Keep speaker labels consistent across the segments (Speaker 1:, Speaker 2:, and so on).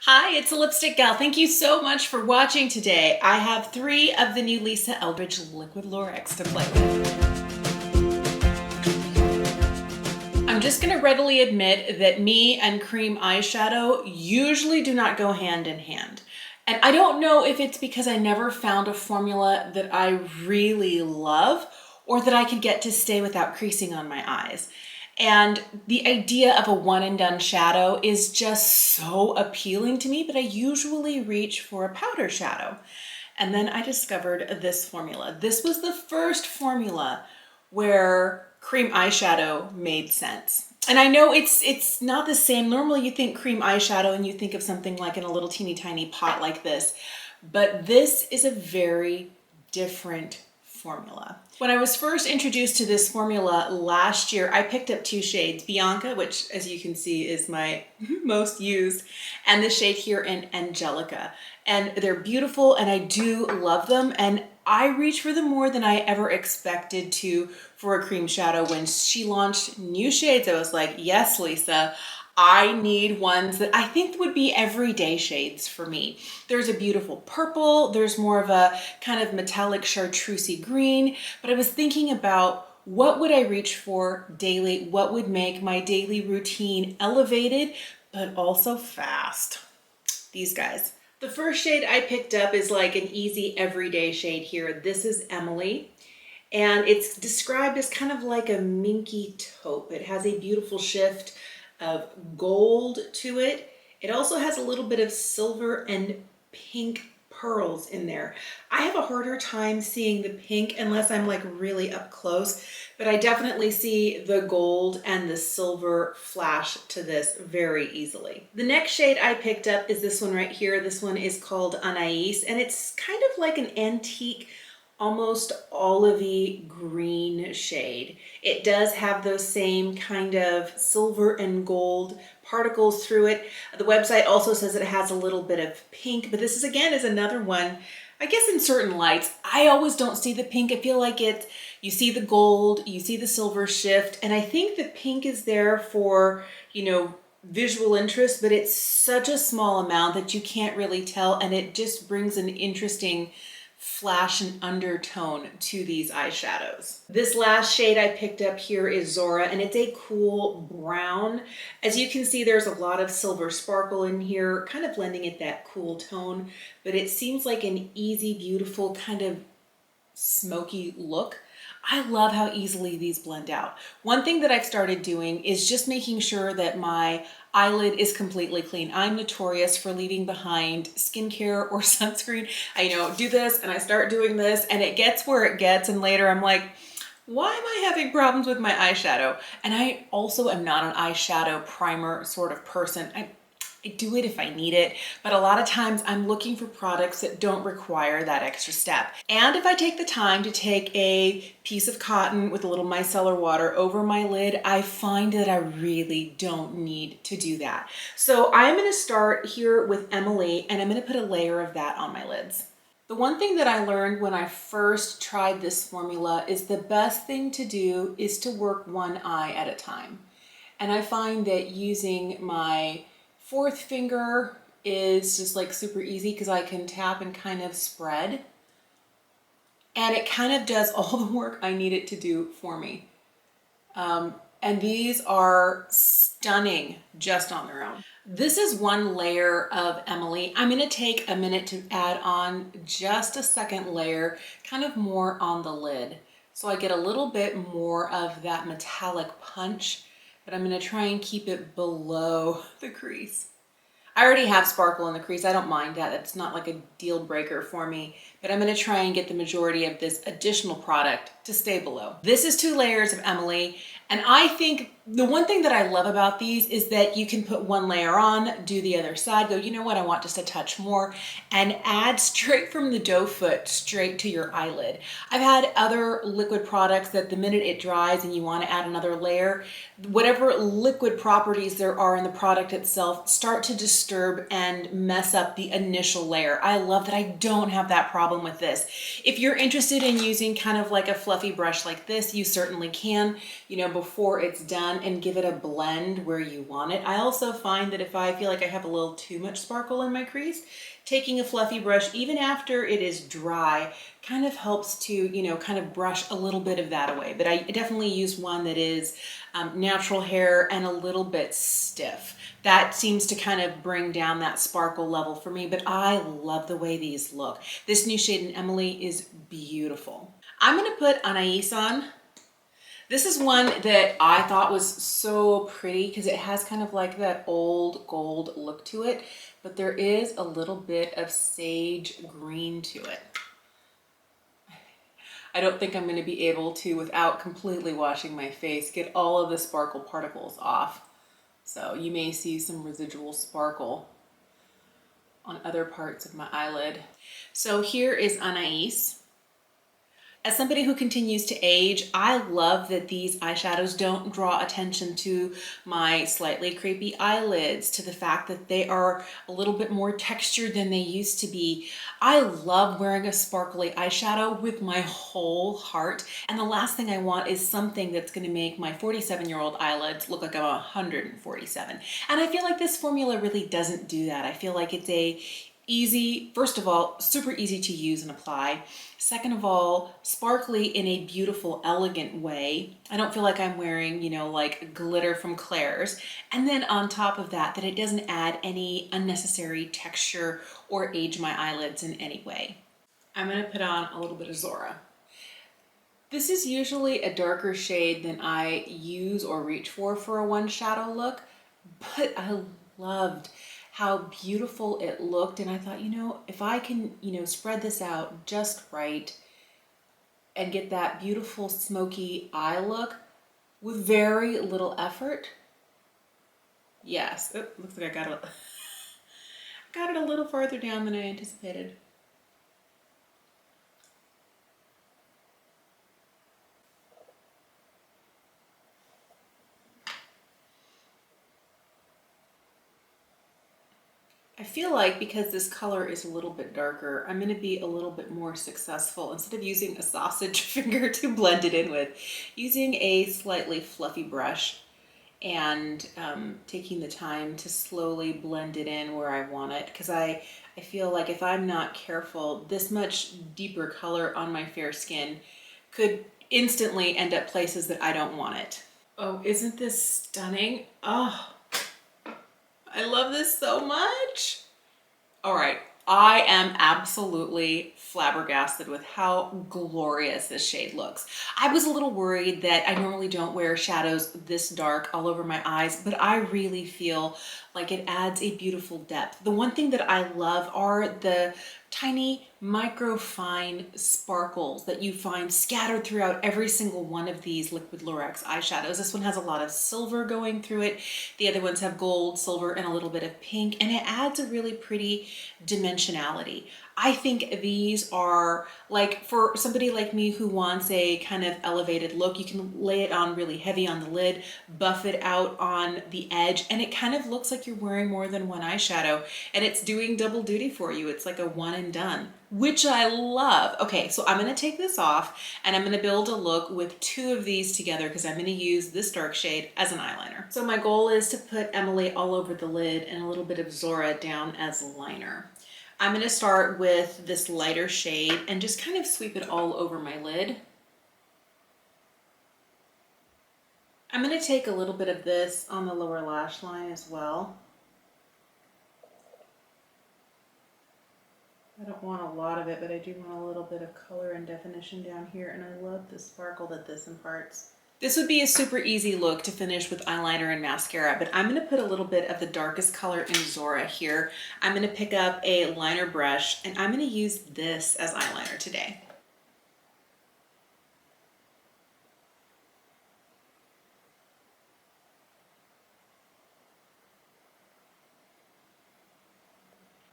Speaker 1: Hi, it's a Lipstick Gal. Thank you so much for watching today. I have 3 of the new Lisa Eldridge Liquid Lurex to play with. I'm just gonna readily admit that me and cream eyeshadow usually do not go hand in hand. And I don't know if it's because I never found a formula that I really love or that I could get to stay without creasing on my eyes. And the idea of a one and done shadow is just so appealing to me, but I usually reach for a powder shadow. And then I discovered this formula. This was the first formula where cream eyeshadow made sense. And I know it's not the same. Normally you think cream eyeshadow and you think of something like in a little teeny tiny pot like this, but this is a very different formula. When I was first introduced to this formula last year, I picked up 2 shades, Bianca, which as you can see is my most used, and this shade here in Angelica. And they're beautiful and I do love them. And I reach for them more than I ever expected to for a cream shadow. When she launched new shades, I was like, yes, Lisa, I need ones that I think would be everyday shades for me. There's a beautiful purple, there's more of a kind of metallic chartreusey green, but I was thinking about what would I reach for daily, what would make my daily routine elevated, but also fast. These guys. The first shade I picked up is like an easy everyday shade here. This is Emily. And it's described as kind of like a minky taupe. It has a beautiful shift of gold to it. It also has a little bit of silver and pink pearls in there. I have a harder time seeing the pink unless I'm like really up close, but I definitely see the gold and the silver flash to this very easily. The next shade I picked up is this one right here. This one is called Anais, and it's kind of like an antique, almost olivey green shade. It does have those same kind of silver and gold particles through it. The website also says it has a little bit of pink, but this is again is another one, I guess in certain lights, I always don't see the pink. I feel like you see the gold, you see the silver shift, and I think the pink is there for, visual interest, but it's such a small amount that you can't really tell, and it just brings an interesting flash and undertone to these eyeshadows. This last shade I picked up here is Zora, and it's a cool brown. As you can see, there's a lot of silver sparkle in here, kind of lending it that cool tone, but it seems like an easy, beautiful kind of smoky look. I love how easily these blend out. One thing that I've started doing is just making sure that my eyelid is completely clean. I'm notorious for leaving behind skincare or sunscreen. I do this and I start doing this and it gets where it gets, and later I'm like, why am I having problems with my eyeshadow? And I also am not an eyeshadow primer sort of person. I do it if I need it, but a lot of times I'm looking for products that don't require that extra step. And if I take the time to take a piece of cotton with a little micellar water over my lid, I find that I really don't need to do that. So I'm gonna start here with Emily, and I'm gonna put a layer of that on my lids. The one thing that I learned when I first tried this formula is the best thing to do is to work one eye at a time. And I find that using my 4th finger is just like super easy because I can tap and kind of spread. And it kind of does all the work I need it to do for me. And these are stunning just on their own. This is one layer of Emily. I'm gonna take a minute to add on just a second layer, kind of more on the lid. So I get a little bit more of that metallic punch, but I'm gonna try and keep it below the crease. I already have sparkle in the crease. I don't mind that. It's not like a deal breaker for me, but I'm gonna try and get the majority of this additional product to stay below. This is 2 layers of Emily, and I think the one thing that I love about these is that you can put one layer on, do the other side, go, you know what, I want just a touch more, and add straight from the doe foot straight to your eyelid. I've had other liquid products that the minute it dries and you want to add another layer, whatever liquid properties there are in the product itself start to disturb and mess up the initial layer. I love that I don't have that problem problem with this. If you're interested in using kind of like a fluffy brush like this, you certainly can, you know, before it's done, and give it a blend where you want it. I also find that if I feel like I have a little too much sparkle in my crease, taking a fluffy brush, even after it is dry, kind of helps to, you know, kind of brush a little bit of that away. But I definitely use one that is natural hair and a little bit stiff. That seems to kind of bring down that sparkle level for me, but I love the way these look. This new shade in Emily is beautiful. I'm gonna put Anais on. This is one that I thought was so pretty because it has kind of like that old gold look to it, but there is a little bit of sage green to it. I don't think I'm going to be able to, without completely washing my face, get all of the sparkle particles off. So you may see some residual sparkle on other parts of my eyelid. So here is Anais. As somebody who continues to age, I love that these eyeshadows don't draw attention to my slightly crepey eyelids, to the fact that they are a little bit more textured than they used to be. I love wearing a sparkly eyeshadow with my whole heart, and the last thing I want is something that's going to make my 47-year-old eyelids look like I'm 147. And I feel like this formula really doesn't do that. I feel like it's a easy, first of all, super easy to use and apply. Second of all, sparkly in a beautiful, elegant way. I don't feel like I'm wearing, you know, like glitter from Claire's. And then on top of that, that it doesn't add any unnecessary texture or age my eyelids in any way. I'm gonna put on a little bit of Zora. This is usually a darker shade than I use or reach for a one shadow look, but I loved how beautiful it looked, and I thought, you know, if I can, you know, spread this out just right and get that beautiful smoky eye look with very little effort. Yes, oh, looks like I got it a little farther down than I anticipated. I feel like because this color is a little bit darker, I'm going to be a little bit more successful instead of using a sausage finger to blend it in with, using a slightly fluffy brush and taking the time to slowly blend it in where I want it. Because I feel like if I'm not careful, this much deeper color on my fair skin could instantly end up places that I don't want it. Oh, isn't this stunning? Oh, I love this so much. All right, I am absolutely flabbergasted with how glorious this shade looks. I was a little worried that I normally don't wear shadows this dark all over my eyes, but I really feel like it adds a beautiful depth. The one thing that I love are the tiny micro fine sparkles that you find scattered throughout every single one of these Liquid Lurex eyeshadows. This one has a lot of silver going through it. The other ones have gold, silver, and a little bit of pink, and it adds a really pretty dimensionality. I think these are like, for somebody like me who wants a kind of elevated look, you can lay it on really heavy on the lid, buff it out on the edge, and it kind of looks like you're wearing more than one eyeshadow, and it's doing double duty for you. It's like a one and done, which I love. Okay, so I'm gonna take this off and I'm gonna build a look with two of these together because I'm gonna use this dark shade as an eyeliner. So my goal is to put Emily all over the lid and a little bit of Zora down as liner. I'm going to start with this lighter shade and just kind of sweep it all over my lid. I'm going to take a little bit of this on the lower lash line as well. I don't want a lot of it, but I do want a little bit of color and definition down here, and I love the sparkle that this imparts. This would be a super easy look to finish with eyeliner and mascara, but I'm going to put a little bit of the darkest color in Zora here. I'm going to pick up a liner brush and I'm going to use this as eyeliner today.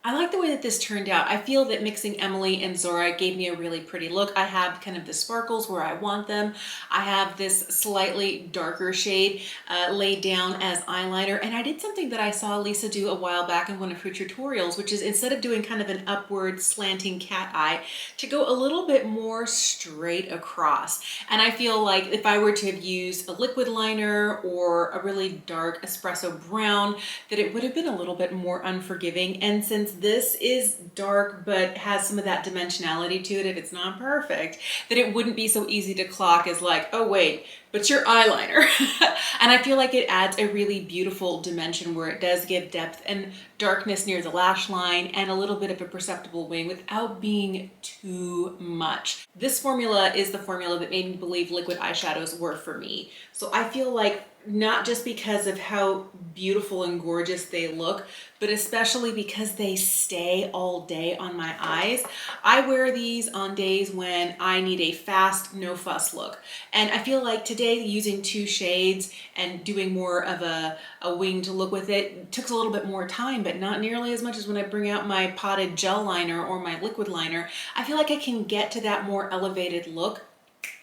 Speaker 1: I like the way that this turned out. I feel that mixing Emily and Zora gave me a really pretty look. I have kind of the sparkles where I want them. I have this slightly darker shade laid down as eyeliner. And I did something that I saw Lisa do a while back in one of her tutorials, which is instead of doing kind of an upward slanting cat eye, to go a little bit more straight across. And I feel like if I were to have used a liquid liner or a really dark espresso brown, that it would have been a little bit more unforgiving. And since this is dark but has some of that dimensionality to it, if it's not perfect, that it wouldn't be so easy to clock as like, oh wait, but your eyeliner. And I feel like it adds a really beautiful dimension where it does give depth and darkness near the lash line and a little bit of a perceptible wing without being too much. This formula is the formula that made me believe liquid eyeshadows were for me. So I feel like not just because of how beautiful and gorgeous they look, but especially because they stay all day on my eyes. I wear these on days when I need a fast, no fuss look. And I feel like today using 2 shades and doing more of a winged look with it took a little bit more time, but not nearly as much as when I bring out my potted gel liner or my liquid liner. I feel like I can get to that more elevated look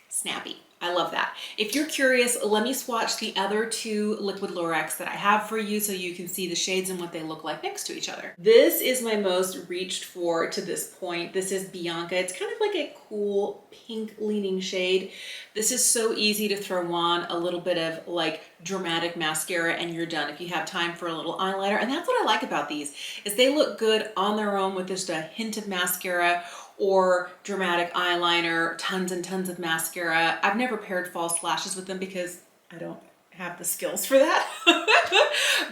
Speaker 1: snappy. I love that. If you're curious, let me swatch the other 2 Liquid Lurex that I have for you so you can see the shades and what they look like next to each other. This is my most reached for to this point. This is Bianca. It's kind of like a cool pink leaning shade. This is so easy to throw on a little bit of like dramatic mascara and you're done if you have time for a little eyeliner. And that's what I like about these, is they look good on their own with just a hint of mascara or dramatic eyeliner, tons and tons of mascara. I've never paired false lashes with them because I don't have the skills for that.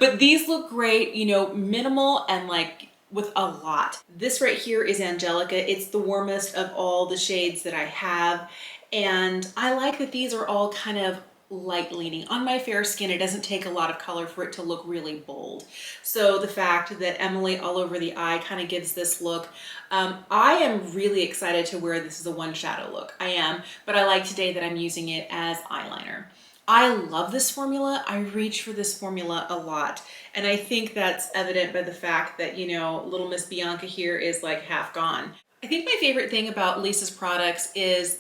Speaker 1: But these look great, you know, minimal and like with a lot. This right here is Angelica. It's the warmest of all the shades that I have. And I like that these are all kind of light leaning. On my fair skin, it doesn't take a lot of color for it to look really bold. So the fact that Emily all over the eye kind of gives this look. I am really excited to wear this as a one shadow look. I am, but I like today that I'm using it as eyeliner. I love this formula. I reach for this formula a lot. And I think that's evident by the fact that, you know, little Miss Bianca here is like half gone. I think my favorite thing about Lisa's products is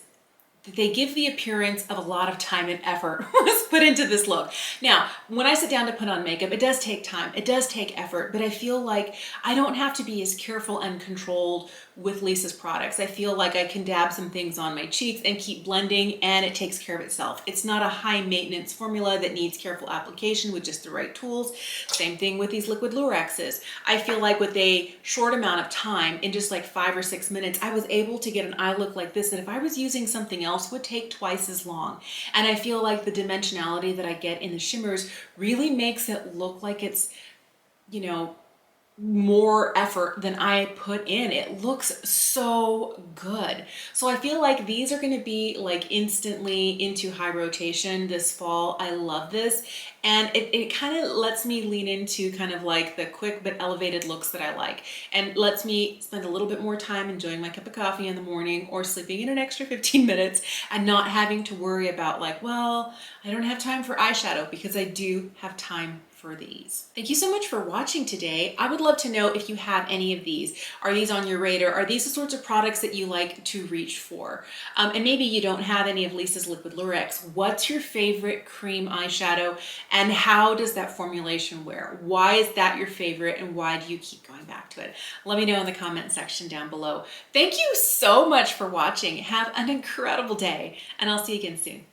Speaker 1: they give the appearance of a lot of time and effort was put into this look. Now, when I sit down to put on makeup, it does take time, it does take effort, but I feel like I don't have to be as careful and controlled with Lisa's products. I feel like I can dab some things on my cheeks and keep blending and it takes care of itself. It's not a high maintenance formula that needs careful application with just the right tools. Same thing with these Liquid Lurexes. I feel like with a short amount of time, in just like 5 or 6 minutes, I was able to get an eye look like this that if I was using something else would take twice as long. And I feel like the dimensionality that I get in the shimmers really makes it look like it's, you know, more effort than I put in. It looks so good. So I feel like these are going to be like instantly into high rotation this fall. I love this. And it kind of lets me lean into kind of like the quick but elevated looks that I like, and lets me spend a little bit more time enjoying my cup of coffee in the morning or sleeping in an extra 15 minutes and not having to worry about like, well, I don't have time for eyeshadow, because I do have time for these. Thank you so much for watching today. I would love to know if you have any of these. Are these on your radar? Are these the sorts of products that you like to reach for? And maybe you don't have any of Lisa's Liquid Lurex. What's your favorite cream eyeshadow and how does that formulation wear? Why is that your favorite and why do you keep going back to it? Let me know in the comment section down below. Thank you so much for watching. Have an incredible day and I'll see you again soon.